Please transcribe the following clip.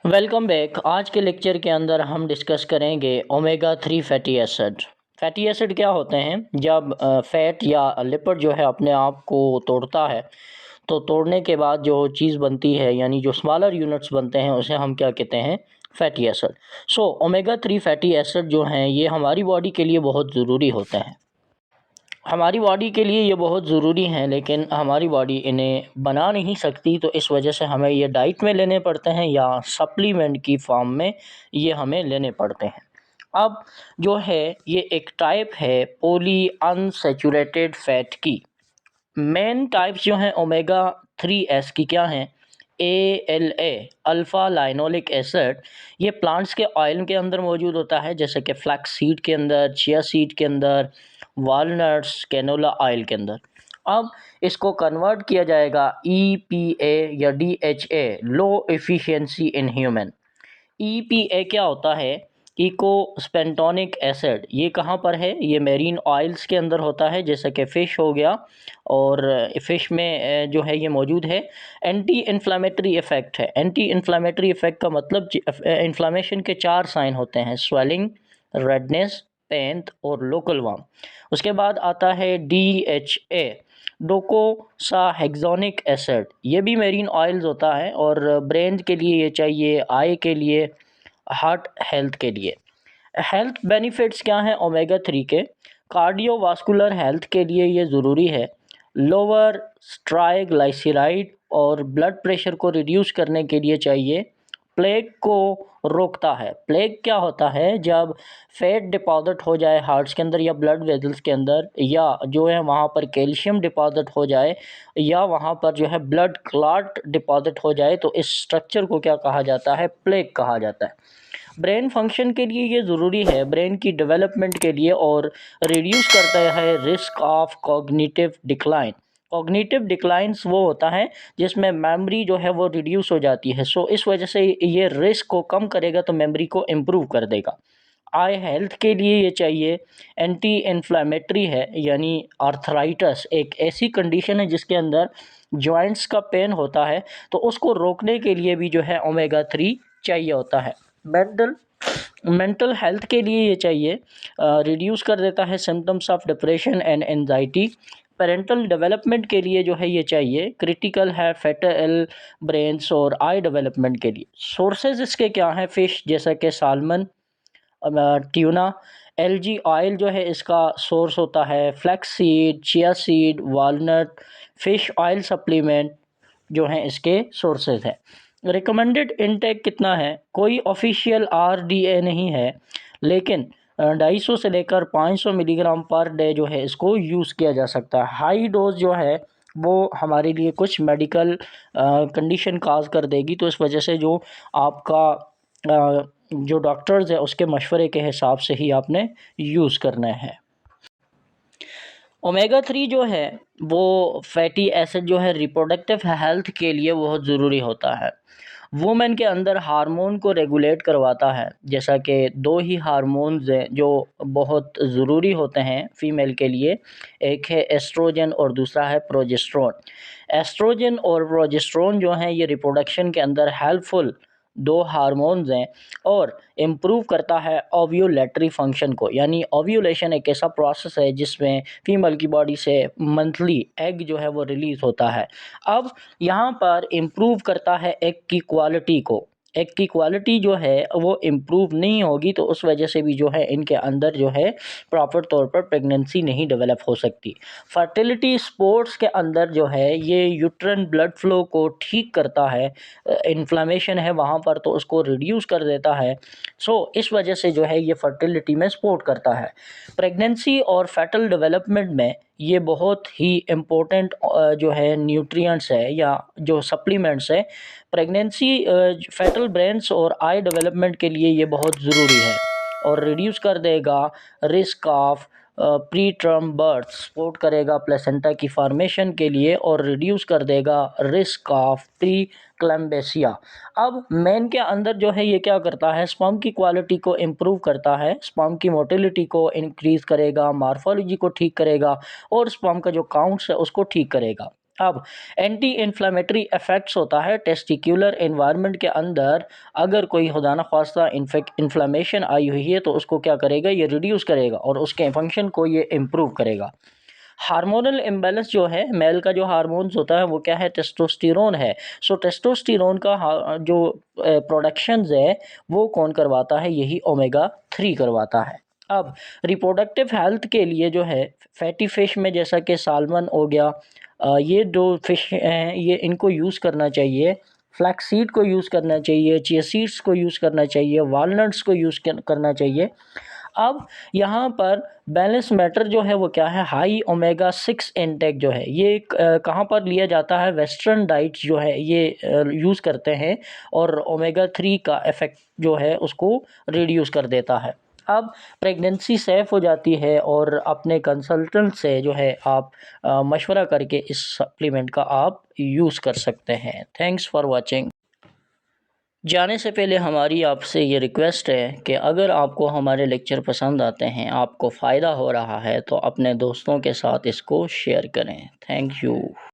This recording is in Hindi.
Welcome back. आज के लेक्चर के अंदर हम डिस्कस करेंगे omega 3 fatty acid. Fatty acid क्या होते हैं? जब फैट या लिपिड जो है अपने आप को तोड़ता है तो तोड़ने के बाद जो चीज़ बनती है यानी जो स्मॉलर यूनिट्स बनते हैं उसे हम क्या कहते हैं? Fatty acid. So omega 3 fatty acid जो हैं ये हमारी बॉडी के लिए बहुत ज़रूरी होते हैं। हमारी बॉडी के लिए ये बहुत ज़रूरी हैं, लेकिन हमारी बॉडी इन्हें बना नहीं सकती, तो इस वजह से हमें ये डाइट में लेने पड़ते हैं या सप्लीमेंट की फॉर्म में ये हमें लेने पड़ते हैं। अब जो है ये एक टाइप है पॉली अनसैचुरेटेड फैट की। मेन टाइप्स जो हैं ओमेगा 3 की क्या हैं? ALA alpha linoleic acid. ये प्लांट्स के ऑयल के अंदर मौजूद होता है, जैसे कि फ्लैक्स सीड के अंदर, चिया सीड के अंदर, वालनट्स, कैनोला ऑयल के अंदर। अब इसको कन्वर्ट किया जाएगा EPA या DHA low efficiency in human. EPA क्या होता है? Eicosapentaenoic acid. ये कहाँ पर है? ये मेरीन ऑयल्स के अंदर होता है, जैसे कि फ़िश हो गया, और फ़िश में जो है ये मौजूद है। एंटी इन्फ्लामेटरी इफ़ेक्ट है। एंटी इन्फ्लामेटरी इफ़ेक्ट का मतलब इन्फ्लामेशन के 4 साइन होते हैं: स्वेलिंग, रेडनेस, पेन और लोकल वार्म। उसके बाद आता है DHA डोकोसाहेक्सोनिक एसिड। ये भी मेरीन ऑयल्स होता है और ब्रेन के लिए ये चाहिए, आई के लिए, हार्ट हेल्थ के लिए। हेल्थ बेनिफिट्स क्या हैं ओमेगा 3 के? कार्डियोवास्कुलर हेल्थ के लिए ये ज़रूरी है। लोअर ट्राइग्लिसराइड और ब्लड प्रेशर को रिड्यूस करने के लिए चाहिए। प्लेग को रोकता है। प्लेग क्या होता है? जब फैट डिपॉजिट हो जाए हार्ट्स के अंदर या ब्लड वेसल्स के अंदर, या जो है वहाँ पर कैल्शियम डिपॉजिट हो जाए, या वहाँ पर जो है ब्लड क्लॉट डिपॉजिट हो जाए, तो इस स्ट्रक्चर को क्या कहा जाता है? प्लेग कहा जाता है। ब्रेन फंक्शन के लिए ये ज़रूरी है, ब्रेन की डेवलपमेंट के लिए, और रिड्यूस करता है risk of cognitive decline. Cognitive declines वो होता है जिसमें मेमोरी जो है वो रिड्यूस हो जाती है। सो इस वजह से ये रिस्क को कम करेगा, तो मेमोरी को इम्प्रूव कर देगा। आई हेल्थ के लिए ये चाहिए। एंटी इन्फ्लामेटरी है, यानी आर्थराइटिस एक ऐसी कंडीशन है जिसके अंदर जॉइंट्स का पेन होता है, तो उसको रोकने के लिए भी जो है ओमेगा 3 चाहिए होता है। मेंटल मेंटल हेल्थ के लिए ये चाहिए। रिड्यूस कर देता है symptoms of depression and anxiety. Parental development के लिए जो है ये चाहिए। क्रिटिकल है फेटल ब्रेन्स और आई डेवलपमेंट के लिए। सोर्सेज इसके क्या हैं? फ़िश जैसा कि सालमन, ट्यूना। एलगी ऑयल जो है इसका सोर्स होता है। Flax seed, chia seed, walnut, fish oil supplement जो हैं इसके सोर्सेज हैं। रिकमेंडेड इनटेक कितना है? कोई ऑफिशियल RDA नहीं है, लेकिन 250 से लेकर 500 मिलीग्राम पर डे जो है इसको यूज़ किया जा सकता है। हाई डोज जो है वो हमारे लिए कुछ मेडिकल कंडीशन काज कर देगी, तो इस वजह से जो आपका जो डॉक्टर्स है उसके मशवरे के हिसाब से ही आपने यूज़ करना है। ओमेगा 3 जो है वो फैटी एसिड जो है रिप्रोडक्टिव हेल्थ के लिए बहुत ज़रूरी होता है। वुमेन के अंदर हार्मोन को रेगुलेट करवाता है। जैसा कि 2 ही हार्मोन्स हैं जो बहुत ज़रूरी होते हैं फ़ीमेल के लिए, एक है एस्ट्रोजन और दूसरा है प्रोजेस्टेरोन। एस्ट्रोजन और प्रोजेस्टेरोन जो हैं ये रिप्रोडक्शन के अंदर हेल्पफुल 2 हार्मोन्स हैं, और इम्प्रूव करता है ओव्यूलेटरी फंक्शन को। यानी ओव्यूलेशन एक ऐसा प्रोसेस है जिसमें फीमेल की बॉडी से मंथली एग जो है वो रिलीज़ होता है। अब यहाँ पर इम्प्रूव करता है एग की क्वालिटी को। एग की क्वालिटी जो है वो इम्प्रूव नहीं होगी, तो उस वजह से भी जो है इनके अंदर जो है प्रॉपर तौर पर प्रेगनेंसी नहीं डेवलप हो सकती। फर्टिलिटी स्पोर्ट्स के अंदर जो है ये यूट्रन ब्लड फ्लो को ठीक करता है। इन्फ्लामेशन है वहाँ पर तो उसको रिड्यूस कर देता है। सो इस वजह से जो है ये फर्टिलिटी में सपोर्ट करता है। प्रेगनेंसी और फैटल डेवलपमेंट में ये बहुत ही इम्पोर्टेंट जो है न्यूट्रिएंट्स है या जो सप्लीमेंट्स है। प्रेगनेंसी फैटल ब्रेन्स और आई डेवलपमेंट के लिए ये बहुत ज़रूरी है, और रिड्यूस कर देगा risk of pre term birth, support करेगा प्लेसेंटा की फॉर्मेशन के लिए, और रिड्यूस कर देगा रिस्क ऑफ प्री क्लैम्बेसिया। अब मेन के अंदर जो है ये क्या करता है? स्पर्म की क्वालिटी को इम्प्रूव करता है, स्पर्म की मोटिलिटी को इंक्रीज़ करेगा, मॉर्फोलॉजी को ठीक करेगा, और स्पर्म का जो काउंट्स है उसको ठीक करेगा। अब एंटी इन्फ्लेमेटरी इफ़ेक्ट्स होता है टेस्टिकुलर एनवायरनमेंट के अंदर। अगर कोई खुदा न ख्वास्ता इन्फ्लेमेशन आई हुई है तो उसको क्या करेगा, ये रिड्यूस करेगा और उसके फंक्शन को ये इम्प्रूव करेगा। हार्मोनल इम्बैलेंस जो है, मेल का जो हार्मोन्स होता है वो क्या है, टेस्टोस्टेरोन है। सो टेस्टोस्टेरोन का जो प्रोडक्शंस है वो कौन करवाता है, यही ओमेगा 3 करवाता है। अब रिप्रोडक्टिव हेल्थ के लिए जो है फैटी फ़िश में जैसा कि साल्मन हो गया, ये दो फ़िश हैं, ये इनको यूज़ करना चाहिए। फ्लैक्स सीड को यूज़ करना चाहिए, चिया सीड्स को यूज़ करना चाहिए, वालनट्स को यूज़ करना चाहिए। अब यहाँ पर बैलेंस मैटर जो है वो क्या है, हाई ओमेगा 6 इनटेक जो है ये कहाँ पर लिया जाता है, वेस्टर्न डाइट्स जो है ये यूज़ करते हैं और ओमेगा 3 का इफ़ेक्ट जो है उसको रिड्यूस कर देता है। अब प्रेगनेंसी सेफ़ हो जाती है और अपने कंसल्टेंट से जो है आप मशवरा करके इस सप्लीमेंट का आप यूज़ कर सकते हैं। Thanks for watching. जाने से पहले हमारी आपसे ये रिक्वेस्ट है कि अगर आपको हमारे लेक्चर पसंद आते हैं, आपको फ़ायदा हो रहा है, तो अपने दोस्तों के साथ इसको शेयर करें। Thank you.